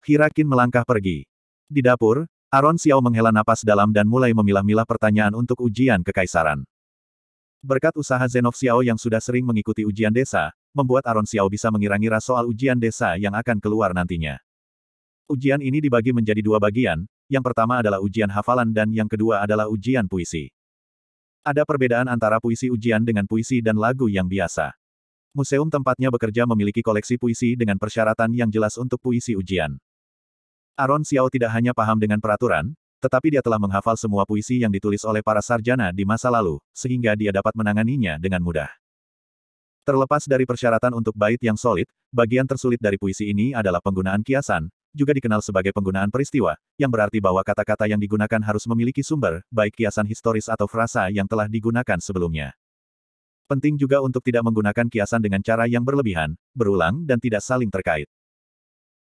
Hirakin melangkah pergi. Di dapur, Aron Xiao menghela napas dalam dan mulai memilah-milah pertanyaan untuk ujian kekaisaran. Berkat usaha Zenov Xiao yang sudah sering mengikuti ujian desa, membuat Aron Xiao bisa mengira-ngira soal ujian desa yang akan keluar nantinya. Ujian ini dibagi menjadi dua bagian, yang pertama adalah ujian hafalan dan yang kedua adalah ujian puisi. Ada perbedaan antara puisi ujian dengan puisi dan lagu yang biasa. Museum tempatnya bekerja memiliki koleksi puisi dengan persyaratan yang jelas untuk puisi ujian. Aron Xiao tidak hanya paham dengan peraturan, tetapi dia telah menghafal semua puisi yang ditulis oleh para sarjana di masa lalu, sehingga dia dapat menanganinya dengan mudah. Terlepas dari persyaratan untuk bait yang solid, bagian tersulit dari puisi ini adalah penggunaan kiasan, juga dikenal sebagai penggunaan peristiwa, yang berarti bahwa kata-kata yang digunakan harus memiliki sumber, baik kiasan historis atau frasa yang telah digunakan sebelumnya. Penting juga untuk tidak menggunakan kiasan dengan cara yang berlebihan, berulang dan tidak saling terkait.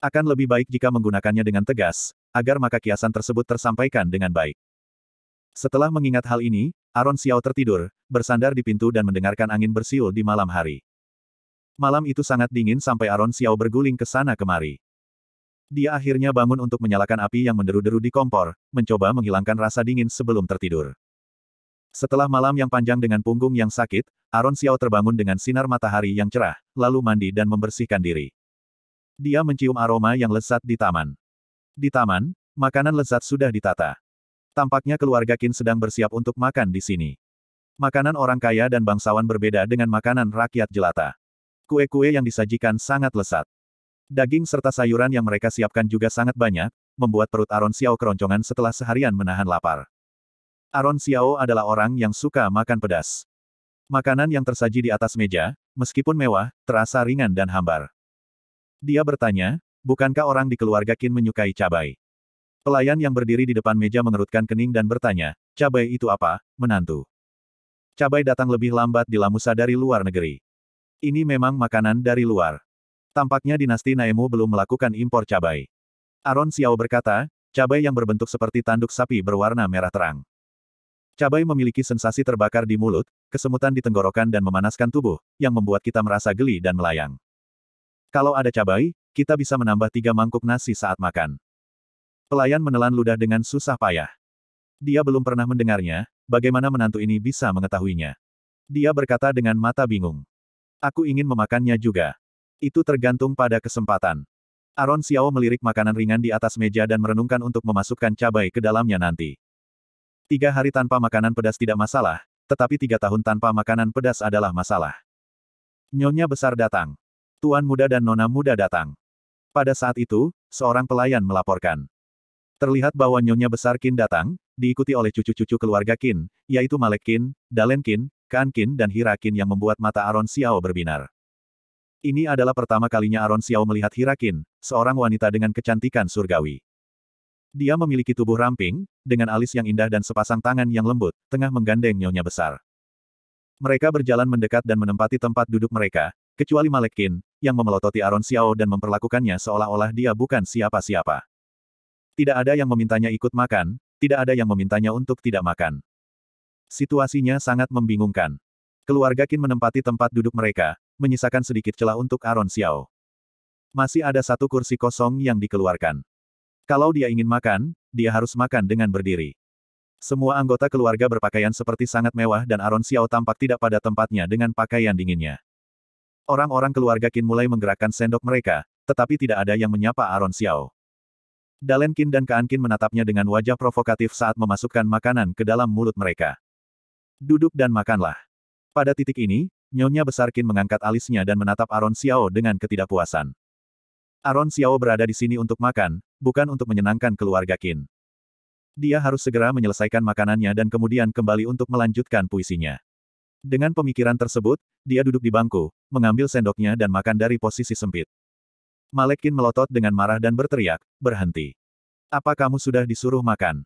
Akan lebih baik jika menggunakannya dengan tegas, agar maka kiasan tersebut tersampaikan dengan baik. Setelah mengingat hal ini, Aron Xiao tertidur, bersandar di pintu dan mendengarkan angin bersiul di malam hari. Malam itu sangat dingin sampai Aron Xiao berguling ke sana kemari. Dia akhirnya bangun untuk menyalakan api yang menderu-deru di kompor, mencoba menghilangkan rasa dingin sebelum tertidur. Setelah malam yang panjang dengan punggung yang sakit, Aron Xiao terbangun dengan sinar matahari yang cerah, lalu mandi dan membersihkan diri. Dia mencium aroma yang lezat di taman. Di taman, makanan lezat sudah ditata. Tampaknya keluarga Qin sedang bersiap untuk makan di sini. Makanan orang kaya dan bangsawan berbeda dengan makanan rakyat jelata. Kue-kue yang disajikan sangat lezat. Daging serta sayuran yang mereka siapkan juga sangat banyak, membuat perut Aron Xiao keroncongan setelah seharian menahan lapar. Aron Xiao adalah orang yang suka makan pedas. Makanan yang tersaji di atas meja, meskipun mewah, terasa ringan dan hambar. Dia bertanya, bukankah orang di keluarga Qin menyukai cabai? Pelayan yang berdiri di depan meja mengerutkan kening dan bertanya, cabai itu apa, menantu? Cabai datang lebih lambat di Lamusa dari luar negeri. Ini memang makanan dari luar. Tampaknya dinasti Naemu belum melakukan impor cabai. Aron Xiao berkata, cabai yang berbentuk seperti tanduk sapi berwarna merah terang. Cabai memiliki sensasi terbakar di mulut, kesemutan di tenggorokan dan memanaskan tubuh, yang membuat kita merasa geli dan melayang. Kalau ada cabai, kita bisa menambah 3 mangkuk nasi saat makan. Pelayan menelan ludah dengan susah payah. Dia belum pernah mendengarnya, bagaimana menantu ini bisa mengetahuinya. Dia berkata dengan mata bingung. Aku ingin memakannya juga. Itu tergantung pada kesempatan. Aron Xiao melirik makanan ringan di atas meja dan merenungkan untuk memasukkan cabai ke dalamnya nanti. 3 hari tanpa makanan pedas tidak masalah, tetapi 3 tahun tanpa makanan pedas adalah masalah. Nyonya besar datang. Tuan muda dan nona muda datang. Pada saat itu, seorang pelayan melaporkan. Terlihat bahwa Nyonya besar Qin datang, diikuti oleh cucu-cucu keluarga Qin, yaitu Malek Qin, Dalen Qin, Kan Qin dan Hira Qin yang membuat mata Aron Xiao berbinar. Ini adalah pertama kalinya Aron Xiao melihat Hira Qin, seorang wanita dengan kecantikan surgawi. Dia memiliki tubuh ramping, dengan alis yang indah dan sepasang tangan yang lembut, tengah menggandeng Nyonya besar. Mereka berjalan mendekat dan menempati tempat duduk mereka, kecuali Malek Qin, yang memelototi Aron Xiao dan memperlakukannya seolah-olah dia bukan siapa-siapa. Tidak ada yang memintanya ikut makan, tidak ada yang memintanya untuk tidak makan. Situasinya sangat membingungkan. Keluarga Qin menempati tempat duduk mereka, menyisakan sedikit celah untuk Aron Xiao. Masih ada 1 kursi kosong yang dikeluarkan. Kalau dia ingin makan, dia harus makan dengan berdiri. Semua anggota keluarga berpakaian seperti sangat mewah dan Aron Xiao tampak tidak pada tempatnya dengan pakaian dinginnya. Orang-orang keluarga Qin mulai menggerakkan sendok mereka, tetapi tidak ada yang menyapa Aron Xiao. Dalen Qin dan Kaan Qin menatapnya dengan wajah provokatif saat memasukkan makanan ke dalam mulut mereka. Duduk dan makanlah. Pada titik ini, Nyonya besar Qin mengangkat alisnya dan menatap Aron Xiao dengan ketidakpuasan. Aron Xiao berada di sini untuk makan, bukan untuk menyenangkan keluarga Qin. Dia harus segera menyelesaikan makanannya dan kemudian kembali untuk melanjutkan puisinya. Dengan pemikiran tersebut, dia duduk di bangku, mengambil sendoknya dan makan dari posisi sempit. Malek Qin melotot dengan marah dan berteriak, berhenti. Apa kamu sudah disuruh makan?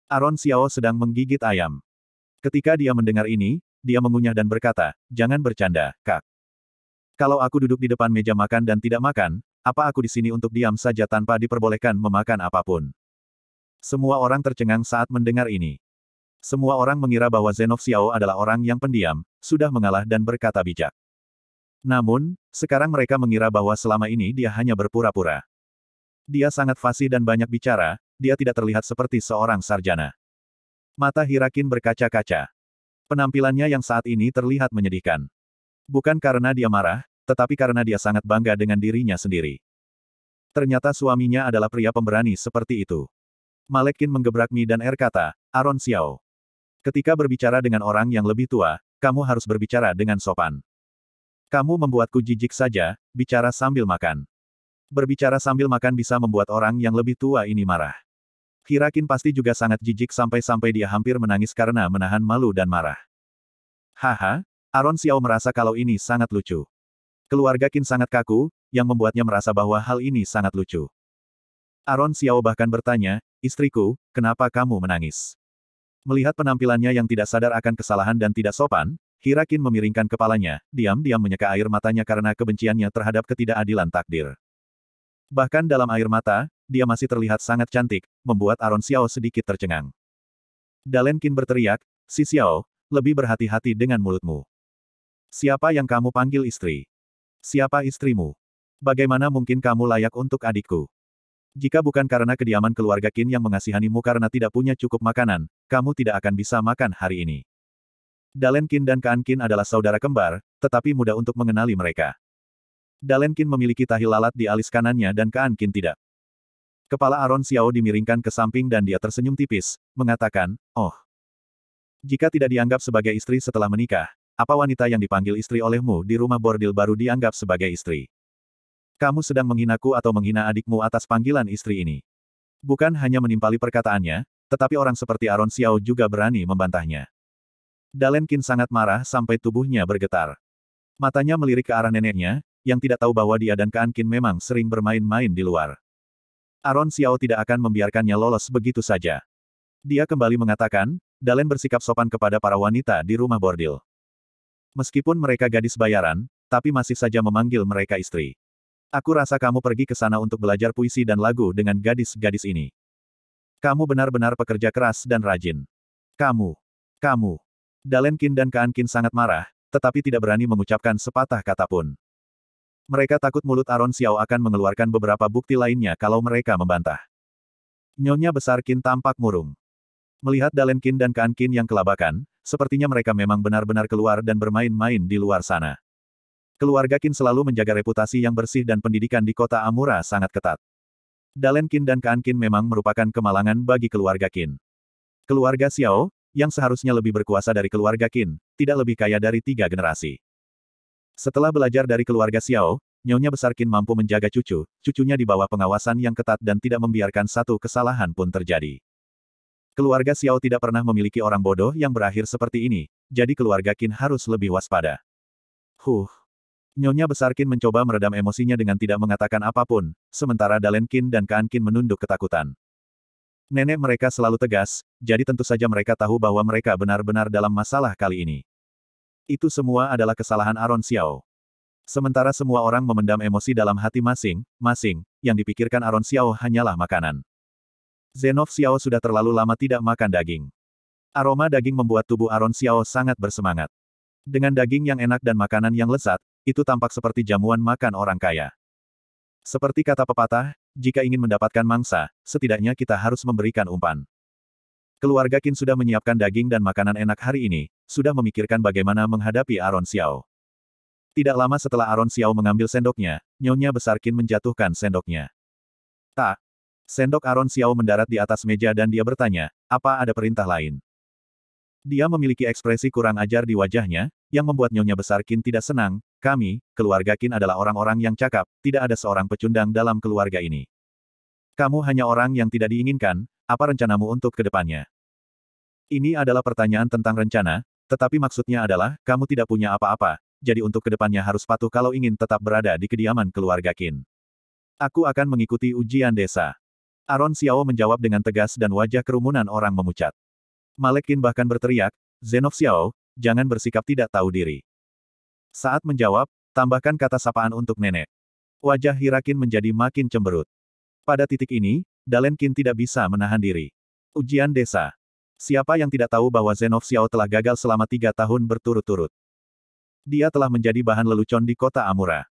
Aron Xiao sedang menggigit ayam. Ketika dia mendengar ini, dia mengunyah dan berkata, jangan bercanda, Kak. Kalau aku duduk di depan meja makan dan tidak makan, apa aku di sini untuk diam saja tanpa diperbolehkan memakan apapun? Semua orang tercengang saat mendengar ini. Semua orang mengira bahwa Zenov Xiao adalah orang yang pendiam, sudah mengalah dan berkata bijak. Namun, sekarang mereka mengira bahwa selama ini dia hanya berpura-pura. Dia sangat fasih dan banyak bicara, dia tidak terlihat seperti seorang sarjana. Mata Hirakin berkaca-kaca. Penampilannya yang saat ini terlihat menyedihkan. Bukan karena dia marah, tetapi karena dia sangat bangga dengan dirinya sendiri. Ternyata suaminya adalah pria pemberani seperti itu. Malekin menggebrak Mi dan kata, Aron Xiao. Ketika berbicara dengan orang yang lebih tua, kamu harus berbicara dengan sopan. Kamu membuatku jijik saja, bicara sambil makan. Berbicara sambil makan bisa membuat orang yang lebih tua ini marah. Hirakin pasti juga sangat jijik sampai-sampai dia hampir menangis karena menahan malu dan marah. Haha, Aron Xiao merasa kalau ini sangat lucu. Keluarga Qin sangat kaku, yang membuatnya merasa bahwa hal ini sangat lucu. Aron Xiao bahkan bertanya, istriku, kenapa kamu menangis? Melihat penampilannya yang tidak sadar akan kesalahan dan tidak sopan, Hirakin memiringkan kepalanya, diam-diam menyeka air matanya karena kebenciannya terhadap ketidakadilan takdir. Bahkan dalam air mata, dia masih terlihat sangat cantik, membuat Aron Xiao sedikit tercengang. Dalen Qin berteriak, Si Xiao, lebih berhati-hati dengan mulutmu. Siapa yang kamu panggil istri? Siapa istrimu? Bagaimana mungkin kamu layak untuk adikku? Jika bukan karena kediaman keluarga Qin yang mengasihanimu karena tidak punya cukup makanan, kamu tidak akan bisa makan hari ini. Dalen Qin dan Kaan Qin adalah saudara kembar, tetapi mudah untuk mengenali mereka. Dalen Qin memiliki tahi lalat di alis kanannya dan Kaan Qin tidak. Kepala Aron Xiao dimiringkan ke samping dan dia tersenyum tipis, mengatakan, oh. Jika tidak dianggap sebagai istri setelah menikah, apa wanita yang dipanggil istri olehmu di rumah bordil baru dianggap sebagai istri? Kamu sedang menghinaku atau menghina adikmu atas panggilan istri ini. Bukan hanya menimpali perkataannya, tetapi orang seperti Aron Xiao juga berani membantahnya. Dalen Qin sangat marah sampai tubuhnya bergetar. Matanya melirik ke arah neneknya, yang tidak tahu bahwa dia dan Kaan Qin memang sering bermain-main di luar. Aron Xiao tidak akan membiarkannya lolos begitu saja. Dia kembali mengatakan, Dalen bersikap sopan kepada para wanita di rumah bordil. Meskipun mereka gadis bayaran, tapi masih saja memanggil mereka istri. Aku rasa kamu pergi ke sana untuk belajar puisi dan lagu dengan gadis-gadis ini. Kamu benar-benar pekerja keras dan rajin. Kamu. Dalen Qin dan Kaan Qin sangat marah, tetapi tidak berani mengucapkan sepatah kata pun. Mereka takut mulut Aron Xiao akan mengeluarkan beberapa bukti lainnya kalau mereka membantah. Nyonya besar Qin tampak murung. Melihat Dalen Qin dan Kaan Qin yang kelabakan, sepertinya mereka memang benar-benar keluar dan bermain-main di luar sana. Keluarga Qin selalu menjaga reputasi yang bersih dan pendidikan di kota Amura sangat ketat. Dalen Qin dan Kaan Qin memang merupakan kemalangan bagi keluarga Qin. Keluarga Xiao, yang seharusnya lebih berkuasa dari keluarga Qin, tidak lebih kaya dari 3 generasi. Setelah belajar dari keluarga Xiao, Nyonya besar Qin mampu menjaga cucunya di bawah pengawasan yang ketat dan tidak membiarkan satu kesalahan pun terjadi. Keluarga Xiao tidak pernah memiliki orang bodoh yang berakhir seperti ini, jadi keluarga Qin harus lebih waspada. Nyonya besar Qin mencoba meredam emosinya dengan tidak mengatakan apapun, sementara Dalen Qin dan Kaan Qin menunduk ketakutan. Nenek mereka selalu tegas, jadi tentu saja mereka tahu bahwa mereka benar-benar dalam masalah kali ini. Itu semua adalah kesalahan Aron Xiao. Sementara semua orang memendam emosi dalam hati masing-masing, yang dipikirkan Aron Xiao hanyalah makanan. Zenov Xiao sudah terlalu lama tidak makan daging. Aroma daging membuat tubuh Aron Xiao sangat bersemangat. Dengan daging yang enak dan makanan yang lezat, itu tampak seperti jamuan makan orang kaya. Seperti kata pepatah, jika ingin mendapatkan mangsa, setidaknya kita harus memberikan umpan. Keluarga Qin sudah menyiapkan daging dan makanan enak hari ini, sudah memikirkan bagaimana menghadapi Aron Xiao. Tidak lama setelah Aron Xiao mengambil sendoknya, Nyonya besar Qin menjatuhkan sendoknya. Tak. Sendok Aron Xiao mendarat di atas meja dan dia bertanya, apa ada perintah lain? Dia memiliki ekspresi kurang ajar di wajahnya, yang membuat Nyonya besar Qin tidak senang. Kami, keluarga Qin adalah orang-orang yang cakap, tidak ada seorang pecundang dalam keluarga ini. Kamu hanya orang yang tidak diinginkan, apa rencanamu untuk ke depannya? Ini adalah pertanyaan tentang rencana, tetapi maksudnya adalah, kamu tidak punya apa-apa, jadi untuk ke depannya harus patuh kalau ingin tetap berada di kediaman keluarga Qin. Aku akan mengikuti ujian desa. Aron Xiao menjawab dengan tegas dan wajah kerumunan orang memucat. Malekin bahkan berteriak, Zenov Xiao, jangan bersikap tidak tahu diri. Saat menjawab, tambahkan kata sapaan untuk nenek. Wajah Hirakin menjadi makin cemberut. Pada titik ini, Dalen Qin tidak bisa menahan diri. Ujian desa. Siapa yang tidak tahu bahwa Zenov Xiao telah gagal selama 3 tahun berturut-turut? Dia telah menjadi bahan lelucon di kota Amura.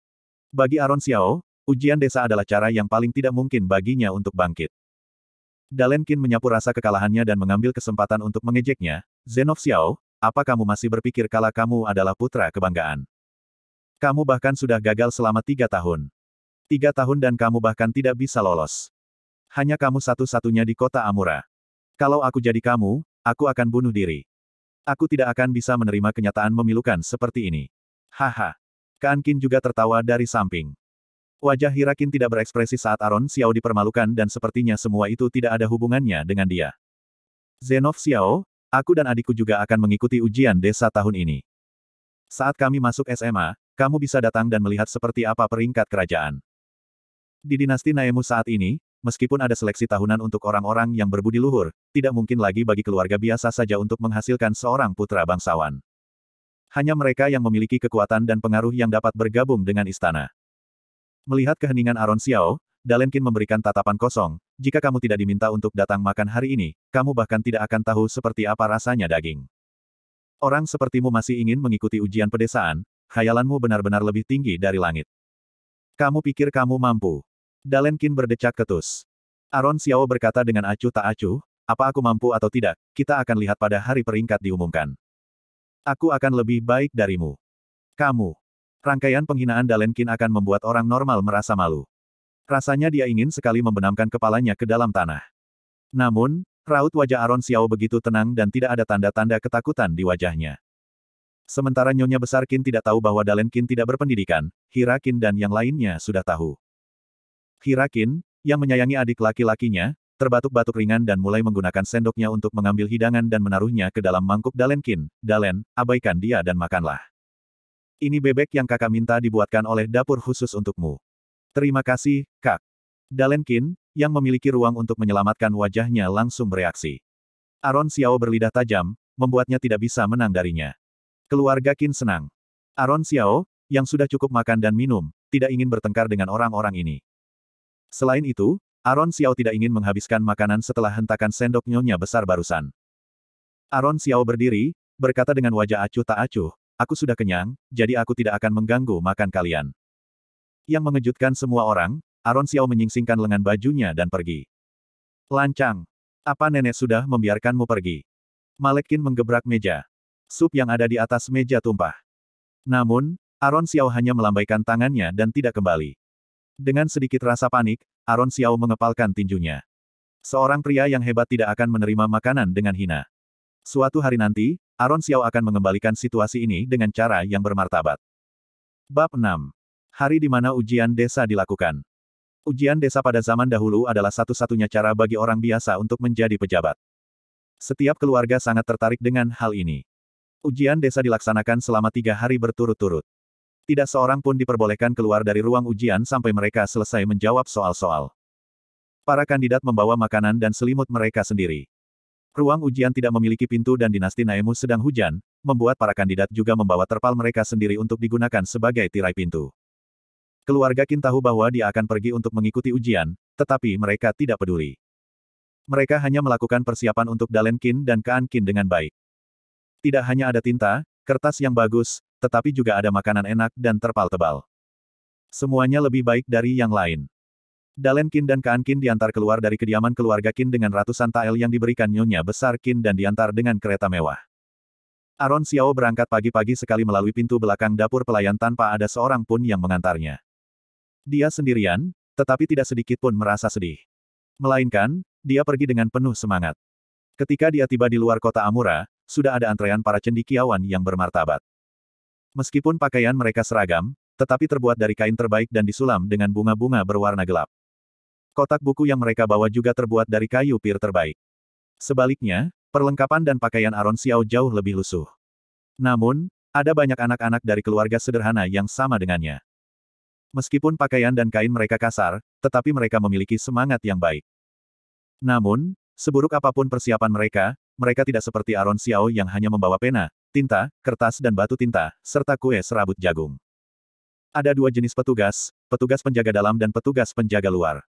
Bagi Aron Xiao, ujian desa adalah cara yang paling tidak mungkin baginya untuk bangkit. Dalen Qin menyapu rasa kekalahannya dan mengambil kesempatan untuk mengejeknya. Zenov Xiao, apa kamu masih berpikir kalau kamu adalah putra kebanggaan? Kamu bahkan sudah gagal selama 3 tahun. 3 tahun dan kamu bahkan tidak bisa lolos. Hanya kamu satu-satunya di kota Amura. Kalau aku jadi kamu, aku akan bunuh diri. Aku tidak akan bisa menerima kenyataan memilukan seperti ini. Haha. Kan Qin juga tertawa dari samping. Wajah Hirakin tidak berekspresi saat Aron Xiao dipermalukan dan sepertinya semua itu tidak ada hubungannya dengan dia. Zenov Xiao, aku dan adikku juga akan mengikuti ujian desa tahun ini. Saat kami masuk SMA, kamu bisa datang dan melihat seperti apa peringkat kerajaan. Di dinasti Naemu saat ini, meskipun ada seleksi tahunan untuk orang-orang yang berbudi luhur, tidak mungkin lagi bagi keluarga biasa saja untuk menghasilkan seorang putra bangsawan. Hanya mereka yang memiliki kekuatan dan pengaruh yang dapat bergabung dengan istana. Melihat keheningan Aron Xiao, Dalen Qin memberikan tatapan kosong, jika kamu tidak diminta untuk datang makan hari ini, kamu bahkan tidak akan tahu seperti apa rasanya daging. Orang sepertimu masih ingin mengikuti ujian pedesaan, khayalanmu benar-benar lebih tinggi dari langit. Kamu pikir kamu mampu? Dalen Qin berdecak ketus. Aron Xiao berkata dengan acuh tak acuh, apa aku mampu atau tidak, kita akan lihat pada hari peringkat diumumkan. Aku akan lebih baik darimu. Kamu. Rangkaian penghinaan Dalen Qin akan membuat orang normal merasa malu. Rasanya dia ingin sekali membenamkan kepalanya ke dalam tanah. Namun, raut wajah Aron Xiao begitu tenang dan tidak ada tanda-tanda ketakutan di wajahnya. Sementara Nyonya Besar Qin tidak tahu bahwa Dalen Qin tidak berpendidikan, Hirakin dan yang lainnya sudah tahu. Hirakin, yang menyayangi adik laki-lakinya, terbatuk-batuk ringan dan mulai menggunakan sendoknya untuk mengambil hidangan dan menaruhnya ke dalam mangkuk Dalen Qin. Dalen, abaikan dia dan makanlah. Ini bebek yang kakak minta dibuatkan oleh dapur khusus untukmu. Terima kasih, Kak. Dalen Qin, yang memiliki ruang untuk menyelamatkan wajahnya langsung bereaksi. Aron Xiao berlidah tajam, membuatnya tidak bisa menang darinya. Keluarga Qin senang. Aron Xiao, yang sudah cukup makan dan minum, tidak ingin bertengkar dengan orang-orang ini. Selain itu, Aron Xiao tidak ingin menghabiskan makanan setelah hentakan sendok Nyonya Besar barusan. Aron Xiao berdiri, berkata dengan wajah acuh tak acuh, aku sudah kenyang, jadi aku tidak akan mengganggu makan kalian. Yang mengejutkan semua orang, Aron Xiao menyingsingkan lengan bajunya dan pergi. Lancang. Apa nenek sudah membiarkanmu pergi? Malek Qin menggebrak meja. Sup yang ada di atas meja tumpah. Namun, Aron Xiao hanya melambaikan tangannya dan tidak kembali. Dengan sedikit rasa panik, Aron Xiao mengepalkan tinjunya. Seorang pria yang hebat tidak akan menerima makanan dengan hina. Suatu hari nanti, Aron Xiao akan mengembalikan situasi ini dengan cara yang bermartabat. Bab 6. Hari di mana ujian desa dilakukan. Ujian desa pada zaman dahulu adalah satu-satunya cara bagi orang biasa untuk menjadi pejabat. Setiap keluarga sangat tertarik dengan hal ini. Ujian desa dilaksanakan selama 3 hari berturut-turut. Tidak seorang pun diperbolehkan keluar dari ruang ujian sampai mereka selesai menjawab soal-soal. Para kandidat membawa makanan dan selimut mereka sendiri. Ruang ujian tidak memiliki pintu dan dinasti Naemu sedang hujan, membuat para kandidat juga membawa terpal mereka sendiri untuk digunakan sebagai tirai pintu. Keluarga Qin tahu bahwa dia akan pergi untuk mengikuti ujian, tetapi mereka tidak peduli. Mereka hanya melakukan persiapan untuk Dalen Qin dan Kaan Qin dengan baik. Tidak hanya ada tinta, kertas yang bagus, tetapi juga ada makanan enak dan terpal tebal. Semuanya lebih baik dari yang lain. Dalen Qin dan Kaan Qin diantar keluar dari kediaman keluarga Qin dengan ratusan tael yang diberikan Nyonya Besar Qin dan diantar dengan kereta mewah. Aron Xiao berangkat pagi-pagi sekali melalui pintu belakang dapur pelayan tanpa ada seorang pun yang mengantarnya. Dia sendirian, tetapi tidak sedikit pun merasa sedih. Melainkan, dia pergi dengan penuh semangat. Ketika dia tiba di luar kota Amura, sudah ada antrean para cendekiawan yang bermartabat. Meskipun pakaian mereka seragam, tetapi terbuat dari kain terbaik dan disulam dengan bunga-bunga berwarna gelap. Kotak buku yang mereka bawa juga terbuat dari kayu pir terbaik. Sebaliknya, perlengkapan dan pakaian Aron Xiao jauh lebih lusuh. Namun, ada banyak anak-anak dari keluarga sederhana yang sama dengannya. Meskipun pakaian dan kain mereka kasar, tetapi mereka memiliki semangat yang baik. Namun, seburuk apapun persiapan mereka tidak seperti Aron Xiao yang hanya membawa pena, tinta, kertas dan batu tinta, serta kue serabut jagung. Ada 2 jenis petugas, petugas penjaga dalam dan petugas penjaga luar.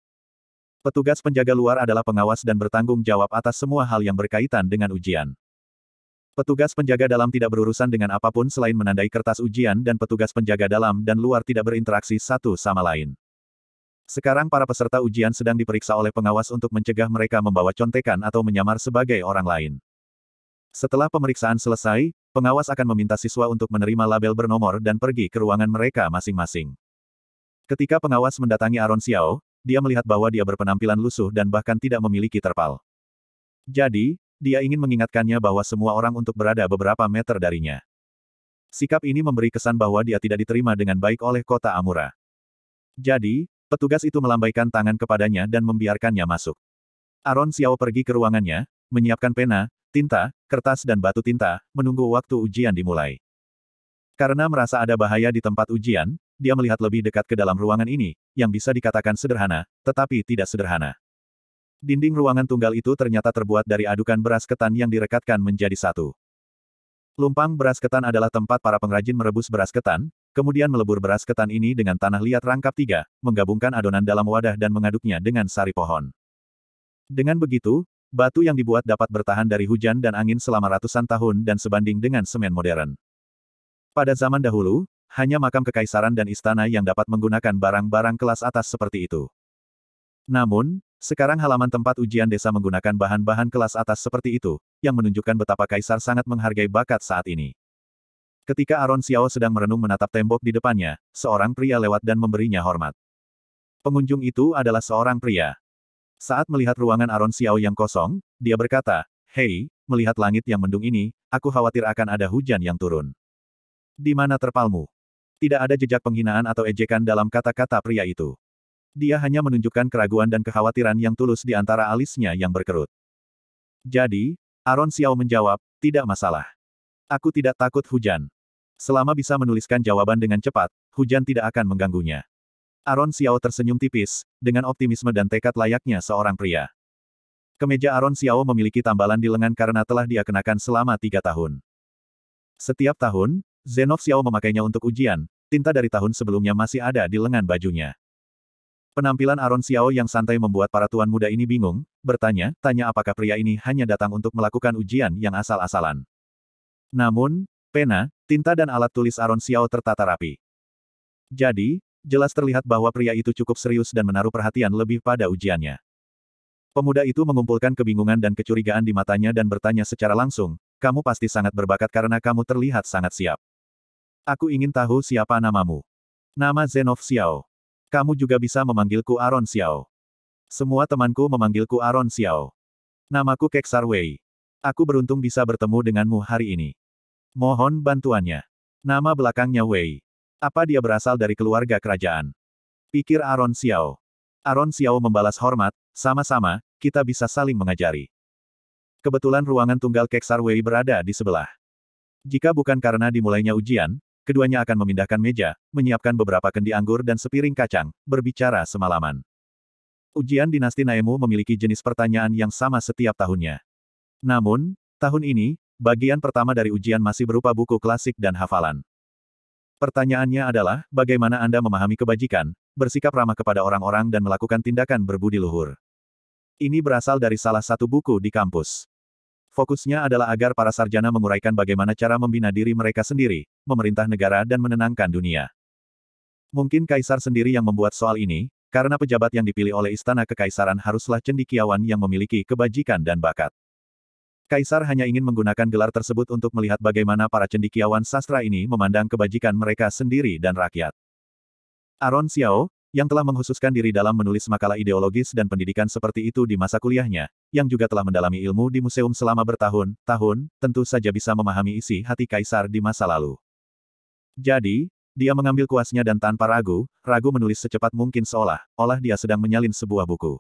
Petugas penjaga luar adalah pengawas dan bertanggung jawab atas semua hal yang berkaitan dengan ujian. Petugas penjaga dalam tidak berurusan dengan apapun selain menandai kertas ujian dan petugas penjaga dalam dan luar tidak berinteraksi satu sama lain. Sekarang para peserta ujian sedang diperiksa oleh pengawas untuk mencegah mereka membawa contekan atau menyamar sebagai orang lain. Setelah pemeriksaan selesai, pengawas akan meminta siswa untuk menerima label bernomor dan pergi ke ruangan mereka masing-masing. Ketika pengawas mendatangi Aaron Xiao, dia melihat bahwa dia berpenampilan lusuh dan bahkan tidak memiliki terpal. Jadi, dia ingin mengingatkannya bahwa semua orang untuk berada beberapa meter darinya. Sikap ini memberi kesan bahwa dia tidak diterima dengan baik oleh kota Amura. Jadi, petugas itu melambaikan tangan kepadanya dan membiarkannya masuk. Aaron Xiao pergi ke ruangannya, menyiapkan pena, tinta, kertas dan batu tinta, menunggu waktu ujian dimulai. Karena merasa ada bahaya di tempat ujian, dia melihat lebih dekat ke dalam ruangan ini, yang bisa dikatakan sederhana, tetapi tidak sederhana. Dinding ruangan tunggal itu ternyata terbuat dari adukan beras ketan yang direkatkan menjadi satu. Lumpang beras ketan adalah tempat para pengrajin merebus beras ketan, kemudian melebur beras ketan ini dengan tanah liat rangkap 3, menggabungkan adonan dalam wadah dan mengaduknya dengan sari pohon. Dengan begitu, batu yang dibuat dapat bertahan dari hujan dan angin selama ratusan tahun dan sebanding dengan semen modern. Pada zaman dahulu, hanya makam kekaisaran dan istana yang dapat menggunakan barang-barang kelas atas seperti itu. Namun, sekarang halaman tempat ujian desa menggunakan bahan-bahan kelas atas seperti itu, yang menunjukkan betapa kaisar sangat menghargai bakat saat ini. Ketika Aaron Xiao sedang merenung menatap tembok di depannya, seorang pria lewat dan memberinya hormat. Pengunjung itu adalah seorang pria. Saat melihat ruangan Aaron Xiao yang kosong, dia berkata, "Hei, melihat langit yang mendung ini, aku khawatir akan ada hujan yang turun. Di mana terpalmu?" Tidak ada jejak penghinaan atau ejekan dalam kata-kata pria itu. Dia hanya menunjukkan keraguan dan kekhawatiran yang tulus di antara alisnya yang berkerut. Jadi, Aaron Xiao menjawab, "Tidak masalah. Aku tidak takut hujan. Selama bisa menuliskan jawaban dengan cepat, hujan tidak akan mengganggunya." Aaron Xiao tersenyum tipis, dengan optimisme dan tekad layaknya seorang pria. Kemeja Aaron Xiao memiliki tambalan di lengan karena telah dia kenakan selama 3 tahun. Setiap tahun, Zenov Xiao memakainya untuk ujian, tinta dari tahun sebelumnya masih ada di lengan bajunya. Penampilan Aaron Xiao yang santai membuat para tuan muda ini bingung, bertanya-tanya apakah pria ini hanya datang untuk melakukan ujian yang asal-asalan. Namun, pena, tinta dan alat tulis Aaron Xiao tertata rapi. Jadi, jelas terlihat bahwa pria itu cukup serius dan menaruh perhatian lebih pada ujiannya. Pemuda itu mengumpulkan kebingungan dan kecurigaan di matanya dan bertanya secara langsung, "Kamu pasti sangat berbakat karena kamu terlihat sangat siap. Aku ingin tahu siapa namamu." "Nama Zenov Xiao. Kamu juga bisa memanggilku Aaron Xiao. Semua temanku memanggilku Aaron Xiao. Namaku Keksar Wei. Aku beruntung bisa bertemu denganmu hari ini. Mohon bantuannya." Nama belakangnya Wei. Apa dia berasal dari keluarga kerajaan? Pikir Aaron Xiao. Aaron Xiao membalas hormat, "Sama-sama, kita bisa saling mengajari." Kebetulan ruangan tunggal Keksar Wei berada di sebelah. Jika bukan karena dimulainya ujian, keduanya akan memindahkan meja, menyiapkan beberapa kendi anggur dan sepiring kacang, berbicara semalaman. Ujian dinasti Naemu memiliki jenis pertanyaan yang sama setiap tahunnya. Namun, tahun ini, bagian pertama dari ujian masih berupa buku klasik dan hafalan. Pertanyaannya adalah, bagaimana Anda memahami kebajikan, bersikap ramah kepada orang-orang dan melakukan tindakan berbudi luhur. Ini berasal dari salah satu buku di kampus. Fokusnya adalah agar para sarjana menguraikan bagaimana cara membina diri mereka sendiri, memerintah negara dan menenangkan dunia. Mungkin kaisar sendiri yang membuat soal ini, karena pejabat yang dipilih oleh istana kekaisaran haruslah cendekiawan yang memiliki kebajikan dan bakat. Kaisar hanya ingin menggunakan gelar tersebut untuk melihat bagaimana para cendekiawan sastra ini memandang kebajikan mereka sendiri dan rakyat. Aaron Xiao, yang telah menghususkan diri dalam menulis makalah ideologis dan pendidikan seperti itu di masa kuliahnya, yang juga telah mendalami ilmu di museum selama bertahun-tahun, tentu saja bisa memahami isi hati kaisar di masa lalu. Jadi, dia mengambil kuasnya dan tanpa ragu menulis secepat mungkin seolah-olah dia sedang menyalin sebuah buku.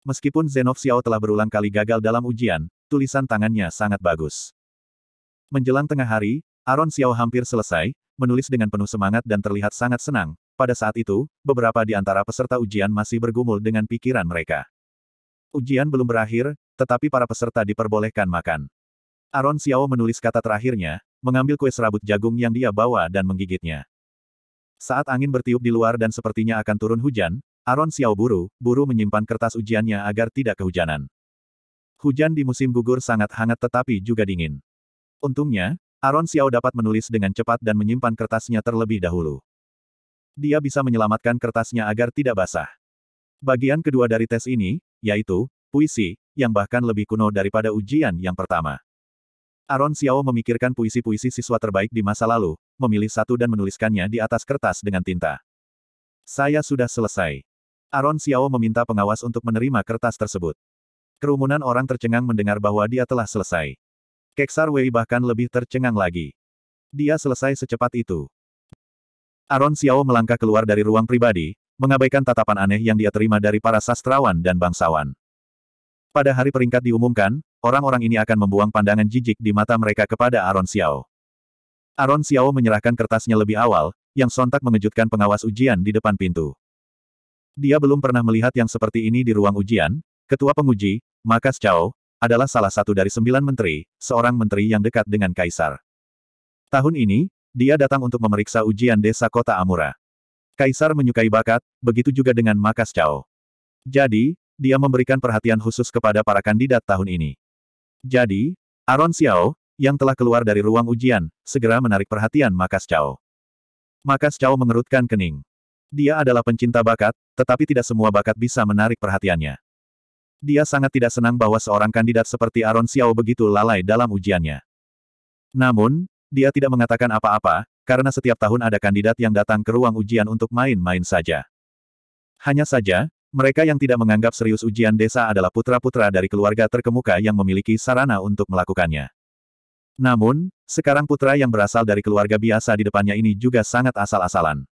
Meskipun Zenov Xiao telah berulang kali gagal dalam ujian, tulisan tangannya sangat bagus. Menjelang tengah hari, Aaron Xiao hampir selesai, menulis dengan penuh semangat dan terlihat sangat senang. Pada saat itu, beberapa di antara peserta ujian masih bergumul dengan pikiran mereka. Ujian belum berakhir, tetapi para peserta diperbolehkan makan. Aaron Xiao menulis kata terakhirnya, mengambil kue serabut jagung yang dia bawa dan menggigitnya. Saat angin bertiup di luar dan sepertinya akan turun hujan, Aaron Xiao buru-buru menyimpan kertas ujiannya agar tidak kehujanan. Hujan di musim gugur sangat hangat tetapi juga dingin. Untungnya, Aaron Xiao dapat menulis dengan cepat dan menyimpan kertasnya terlebih dahulu. Dia bisa menyelamatkan kertasnya agar tidak basah. Bagian kedua dari tes ini, yaitu puisi, yang bahkan lebih kuno daripada ujian yang pertama. Aaron Xiao memikirkan puisi-puisi siswa terbaik di masa lalu, memilih satu dan menuliskannya di atas kertas dengan tinta. Saya sudah selesai. Aaron Xiao meminta pengawas untuk menerima kertas tersebut. Kerumunan orang tercengang mendengar bahwa dia telah selesai. Keksar Wei bahkan lebih tercengang lagi. Dia selesai secepat itu. Aaron Xiao melangkah keluar dari ruang pribadi, mengabaikan tatapan aneh yang dia terima dari para sastrawan dan bangsawan. Pada hari peringkat diumumkan, orang-orang ini akan membuang pandangan jijik di mata mereka kepada Aaron Xiao. Aaron Xiao menyerahkan kertasnya lebih awal, yang sontak mengejutkan pengawas ujian di depan pintu. Dia belum pernah melihat yang seperti ini di ruang ujian. Ketua penguji, Makas Chao, adalah salah satu dari 9 menteri, seorang menteri yang dekat dengan kaisar. Tahun ini, dia datang untuk memeriksa ujian desa kota Amura. Kaisar menyukai bakat, begitu juga dengan Makas Chao. Jadi, dia memberikan perhatian khusus kepada para kandidat tahun ini. Jadi, Aaron Xiao, yang telah keluar dari ruang ujian, segera menarik perhatian Makas Chao. Makas Chao mengerutkan kening. Dia adalah pencinta bakat, tetapi tidak semua bakat bisa menarik perhatiannya. Dia sangat tidak senang bahwa seorang kandidat seperti Aaron Xiao begitu lalai dalam ujiannya. Namun, dia tidak mengatakan apa-apa, karena setiap tahun ada kandidat yang datang ke ruang ujian untuk main-main saja. Hanya saja, mereka yang tidak menganggap serius ujian desa adalah putra-putra dari keluarga terkemuka yang memiliki sarana untuk melakukannya. Namun, sekarang putra yang berasal dari keluarga biasa di depannya ini juga sangat asal-asalan.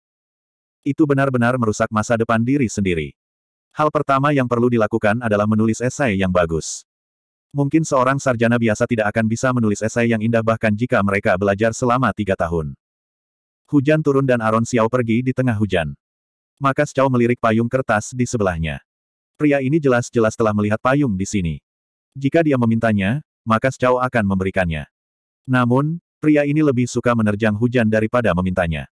Itu benar-benar merusak masa depan diri sendiri. Hal pertama yang perlu dilakukan adalah menulis esai yang bagus. Mungkin seorang sarjana biasa tidak akan bisa menulis esai yang indah bahkan jika mereka belajar selama 3 tahun. Hujan turun dan Aaron Xiao pergi di tengah hujan. Makas Chao melirik payung kertas di sebelahnya. Pria ini jelas-jelas telah melihat payung di sini. Jika dia memintanya, Makas Chao akan memberikannya. Namun, pria ini lebih suka menerjang hujan daripada memintanya.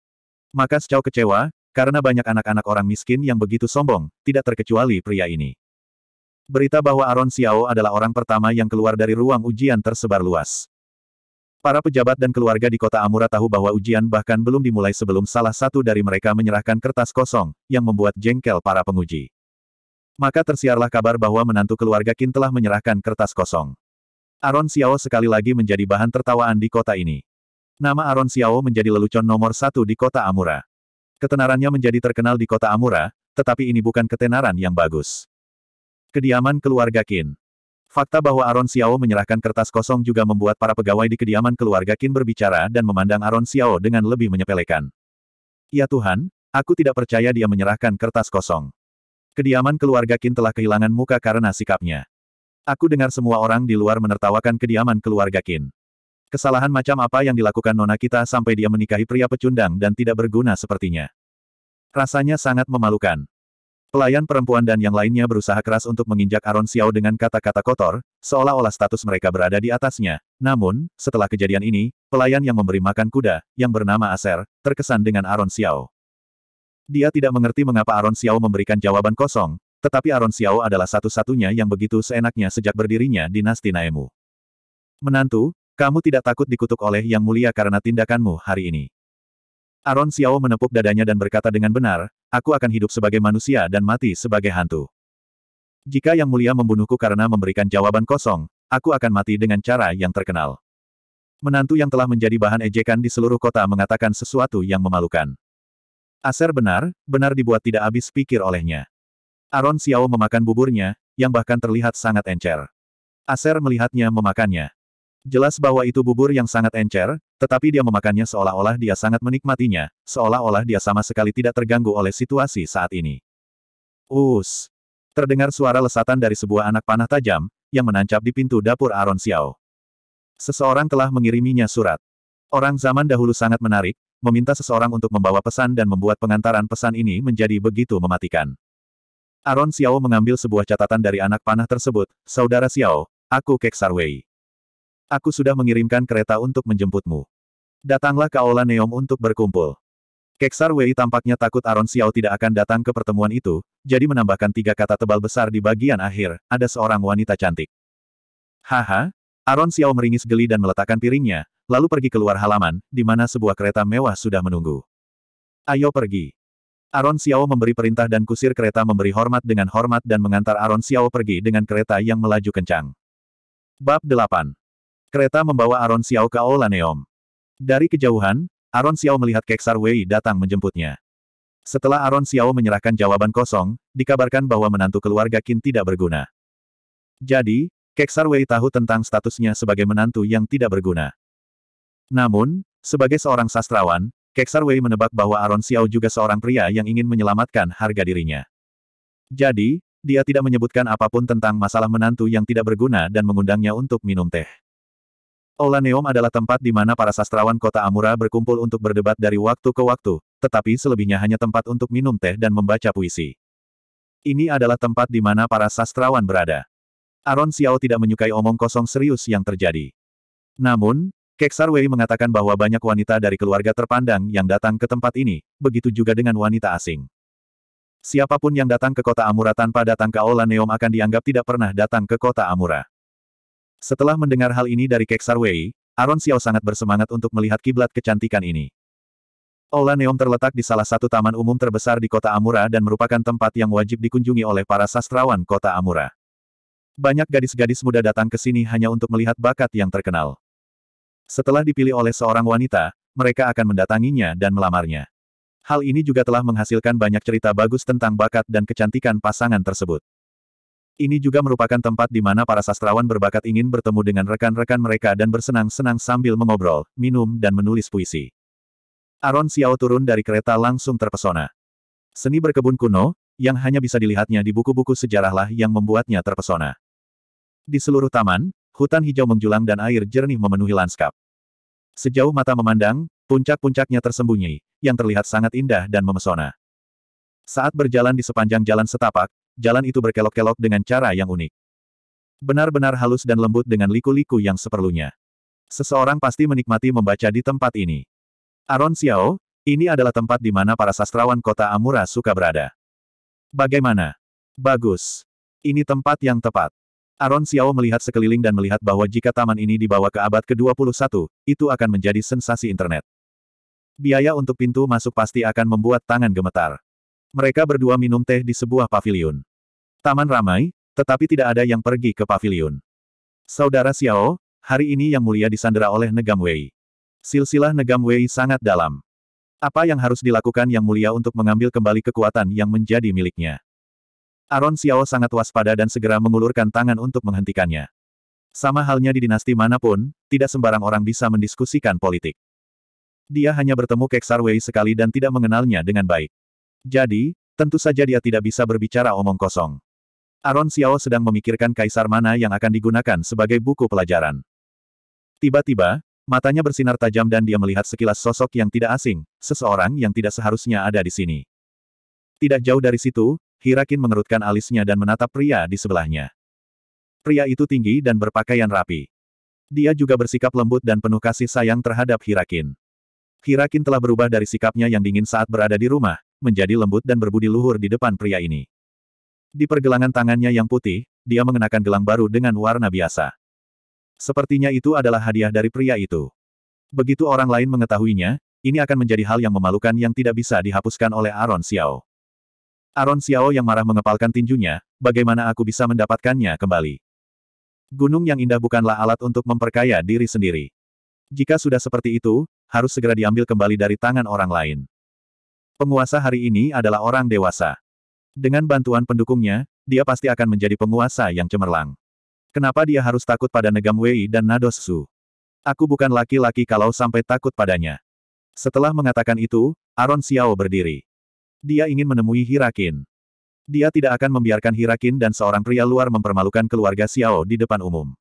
Makas Chao kecewa, karena banyak anak-anak orang miskin yang begitu sombong, tidak terkecuali pria ini. Berita bahwa Aaron Xiao adalah orang pertama yang keluar dari ruang ujian tersebar luas. Para pejabat dan keluarga di kota Amura tahu bahwa ujian bahkan belum dimulai sebelum salah satu dari mereka menyerahkan kertas kosong, yang membuat jengkel para penguji. Maka tersiarlah kabar bahwa menantu keluarga Qin telah menyerahkan kertas kosong. Aaron Xiao sekali lagi menjadi bahan tertawaan di kota ini. Nama Aaron Xiao menjadi lelucon nomor 1 di kota Amura. Ketenarannya menjadi terkenal di kota Amura, tetapi ini bukan ketenaran yang bagus. Kediaman keluarga Qin. Fakta bahwa Aaron Xiao menyerahkan kertas kosong juga membuat para pegawai di kediaman keluarga Qin berbicara dan memandang Aaron Xiao dengan lebih menyepelekan. Ya Tuhan, aku tidak percaya dia menyerahkan kertas kosong. Kediaman keluarga Qin telah kehilangan muka karena sikapnya. Aku dengar semua orang di luar menertawakan kediaman keluarga Qin. Kesalahan macam apa yang dilakukan nona kita sampai dia menikahi pria pecundang dan tidak berguna sepertinya. Rasanya sangat memalukan. Pelayan perempuan dan yang lainnya berusaha keras untuk menginjak Aaron Xiao dengan kata-kata kotor, seolah-olah status mereka berada di atasnya. Namun, setelah kejadian ini, pelayan yang memberi makan kuda, yang bernama Aser, terkesan dengan Aaron Xiao. Dia tidak mengerti mengapa Aaron Xiao memberikan jawaban kosong, tetapi Aaron Xiao adalah satu-satunya yang begitu seenaknya sejak berdirinya dinasti Naemu. Menantu, kamu tidak takut dikutuk oleh Yang Mulia karena tindakanmu hari ini. Aaron Xiao menepuk dadanya dan berkata dengan benar, aku akan hidup sebagai manusia dan mati sebagai hantu. Jika Yang Mulia membunuhku karena memberikan jawaban kosong, aku akan mati dengan cara yang terkenal. Menantu yang telah menjadi bahan ejekan di seluruh kota mengatakan sesuatu yang memalukan. Aser benar dibuat tidak habis pikir olehnya. Aaron Xiao memakan buburnya, yang bahkan terlihat sangat encer. Aser melihatnya memakannya. Jelas bahwa itu bubur yang sangat encer, tetapi dia memakannya seolah-olah dia sangat menikmatinya, seolah-olah dia sama sekali tidak terganggu oleh situasi saat ini. Terdengar suara lesatan dari sebuah anak panah tajam, yang menancap di pintu dapur Aaron Xiao. Seseorang telah mengiriminya surat. Orang zaman dahulu sangat menarik, meminta seseorang untuk membawa pesan dan membuat pengantaran pesan ini menjadi begitu mematikan. Aaron Xiao mengambil sebuah catatan dari anak panah tersebut, Saudara Xiao, aku Keksar Wei. Aku sudah mengirimkan kereta untuk menjemputmu. Datanglah ke Aula Neom untuk berkumpul. Keksar Wei tampaknya takut Aaron Xiao tidak akan datang ke pertemuan itu, jadi menambahkan 3 kata tebal besar di bagian akhir, ada seorang wanita cantik. Haha, Aaron Xiao meringis geli dan meletakkan piringnya, lalu pergi keluar halaman, di mana sebuah kereta mewah sudah menunggu. Ayo pergi. Aron Xiao memberi perintah dan kusir kereta memberi hormat dengan hormat dan mengantar Aron Xiao pergi dengan kereta yang melaju kencang. Bab 8. Kereta membawa Aron Xiao ke Aula Neom. Dari kejauhan, Aron Xiao melihat Keksar Wei datang menjemputnya. Setelah Aron Xiao menyerahkan jawaban kosong, dikabarkan bahwa menantu keluarga Qin tidak berguna. Jadi, Keksar Wei tahu tentang statusnya sebagai menantu yang tidak berguna. Namun, sebagai seorang sastrawan, Keksar Wei menebak bahwa Aron Xiao juga seorang pria yang ingin menyelamatkan harga dirinya. Jadi, dia tidak menyebutkan apapun tentang masalah menantu yang tidak berguna dan mengundangnya untuk minum teh. Aula Neom adalah tempat di mana para sastrawan kota Amura berkumpul untuk berdebat dari waktu ke waktu, tetapi selebihnya hanya tempat untuk minum teh dan membaca puisi. Ini adalah tempat di mana para sastrawan berada. Aron Xiao tidak menyukai omong kosong serius yang terjadi. Namun, Keksar Wei mengatakan bahwa banyak wanita dari keluarga terpandang yang datang ke tempat ini, begitu juga dengan wanita asing. Siapapun yang datang ke kota Amura tanpa datang ke Aula Neom akan dianggap tidak pernah datang ke kota Amura. Setelah mendengar hal ini dari Keksar Wei, Aron Xiao sangat bersemangat untuk melihat kiblat kecantikan ini. Aula Neom terletak di salah satu taman umum terbesar di kota Amura dan merupakan tempat yang wajib dikunjungi oleh para sastrawan kota Amura. Banyak gadis-gadis muda datang ke sini hanya untuk melihat bakat yang terkenal. Setelah dipilih oleh seorang wanita, mereka akan mendatanginya dan melamarnya. Hal ini juga telah menghasilkan banyak cerita bagus tentang bakat dan kecantikan pasangan tersebut. Ini juga merupakan tempat di mana para sastrawan berbakat ingin bertemu dengan rekan-rekan mereka dan bersenang-senang sambil mengobrol, minum dan menulis puisi. Aron Xiao turun dari kereta langsung terpesona. Seni berkebun kuno, yang hanya bisa dilihatnya di buku-buku sejarahlah yang membuatnya terpesona. Di seluruh taman, hutan hijau menjulang dan air jernih memenuhi lanskap. Sejauh mata memandang, puncak-puncaknya tersembunyi, yang terlihat sangat indah dan memesona. Saat berjalan di sepanjang jalan setapak, jalan itu berkelok-kelok dengan cara yang unik. Benar-benar halus dan lembut dengan liku-liku yang seperlunya. Seseorang pasti menikmati membaca di tempat ini. Aron Xiao, ini adalah tempat di mana para sastrawan kota Amura suka berada. Bagaimana? Bagus. Ini tempat yang tepat. Aron Xiao melihat sekeliling dan melihat bahwa jika taman ini dibawa ke abad ke-21, itu akan menjadi sensasi internet. Biaya untuk pintu masuk pasti akan membuat tangan gemetar. Mereka berdua minum teh di sebuah paviliun. Taman ramai, tetapi tidak ada yang pergi ke paviliun. Saudara Xiao, hari ini Yang Mulia disandera oleh Negam Wei. Silsilah Negam Wei sangat dalam. Apa yang harus dilakukan Yang Mulia untuk mengambil kembali kekuatan yang menjadi miliknya? Aron Xiao sangat waspada dan segera mengulurkan tangan untuk menghentikannya. Sama halnya di dinasti manapun, tidak sembarang orang bisa mendiskusikan politik. Dia hanya bertemu Keksar Wei sekali dan tidak mengenalnya dengan baik. Jadi, tentu saja dia tidak bisa berbicara omong kosong. Aron Xiao sedang memikirkan kaisar mana yang akan digunakan sebagai buku pelajaran. Tiba-tiba, matanya bersinar tajam dan dia melihat sekilas sosok yang tidak asing, seseorang yang tidak seharusnya ada di sini. Tidak jauh dari situ, Hirakin mengerutkan alisnya dan menatap pria di sebelahnya. Pria itu tinggi dan berpakaian rapi. Dia juga bersikap lembut dan penuh kasih sayang terhadap Hirakin. Hirakin telah berubah dari sikapnya yang dingin saat berada di rumah, menjadi lembut dan berbudi luhur di depan pria ini. Di pergelangan tangannya yang putih, dia mengenakan gelang baru dengan warna biasa. Sepertinya itu adalah hadiah dari pria itu. Begitu orang lain mengetahuinya, ini akan menjadi hal yang memalukan yang tidak bisa dihapuskan oleh Aron Xiao. Aron Xiao yang marah mengepalkan tinjunya, bagaimana aku bisa mendapatkannya kembali? Gunung yang indah bukanlah alat untuk memperkaya diri sendiri. Jika sudah seperti itu, harus segera diambil kembali dari tangan orang lain. Penguasa hari ini adalah orang dewasa. Dengan bantuan pendukungnya, dia pasti akan menjadi penguasa yang cemerlang. Kenapa dia harus takut pada Negam Wei dan Nados Su? Aku bukan laki-laki kalau sampai takut padanya. Setelah mengatakan itu, Aron Xiao berdiri. Dia ingin menemui Hirakin. Dia tidak akan membiarkan Hirakin dan seorang pria luar mempermalukan keluarga Xiao di depan umum.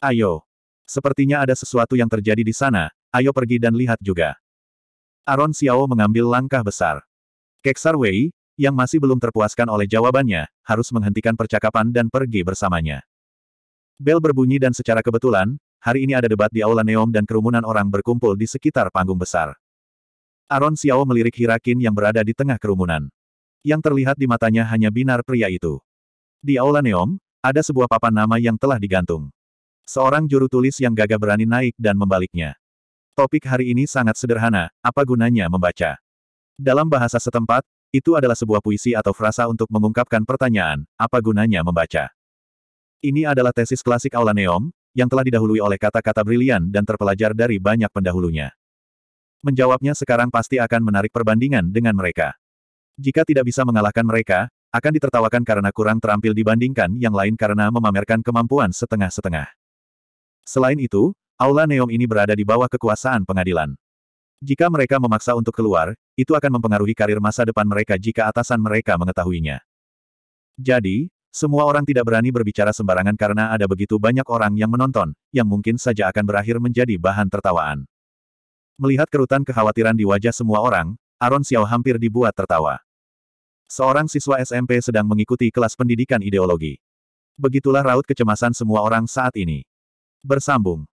Ayo. Sepertinya ada sesuatu yang terjadi di sana, ayo pergi dan lihat juga. Aron Xiao mengambil langkah besar. Keksar Wei, yang masih belum terpuaskan oleh jawabannya, harus menghentikan percakapan dan pergi bersamanya. Bel berbunyi dan secara kebetulan, hari ini ada debat di Aula Neom dan kerumunan orang berkumpul di sekitar panggung besar. Aron Xiao melirik Hirakin yang berada di tengah kerumunan. Yang terlihat di matanya hanya binar pria itu. Di Aula Neom, ada sebuah papan nama yang telah digantung. Seorang juru tulis yang gagah berani naik dan membaliknya. Topik hari ini sangat sederhana, apa gunanya membaca? Dalam bahasa setempat, itu adalah sebuah puisi atau frasa untuk mengungkapkan pertanyaan, apa gunanya membaca? Ini adalah tesis klasik Aula Neom, yang telah didahului oleh kata-kata brilian dan terpelajar dari banyak pendahulunya. Menjawabnya sekarang pasti akan menarik perbandingan dengan mereka. Jika tidak bisa mengalahkan mereka, akan ditertawakan karena kurang terampil dibandingkan yang lain karena memamerkan kemampuan setengah-setengah. Selain itu, Aula Neom ini berada di bawah kekuasaan pengadilan. Jika mereka memaksa untuk keluar, itu akan mempengaruhi karir masa depan mereka jika atasan mereka mengetahuinya. Jadi, semua orang tidak berani berbicara sembarangan karena ada begitu banyak orang yang menonton, yang mungkin saja akan berakhir menjadi bahan tertawaan. Melihat kerutan kekhawatiran di wajah semua orang, Aaron Xiao hampir dibuat tertawa. Seorang siswa SMP sedang mengikuti kelas pendidikan ideologi. Begitulah raut kecemasan semua orang saat ini. Bersambung.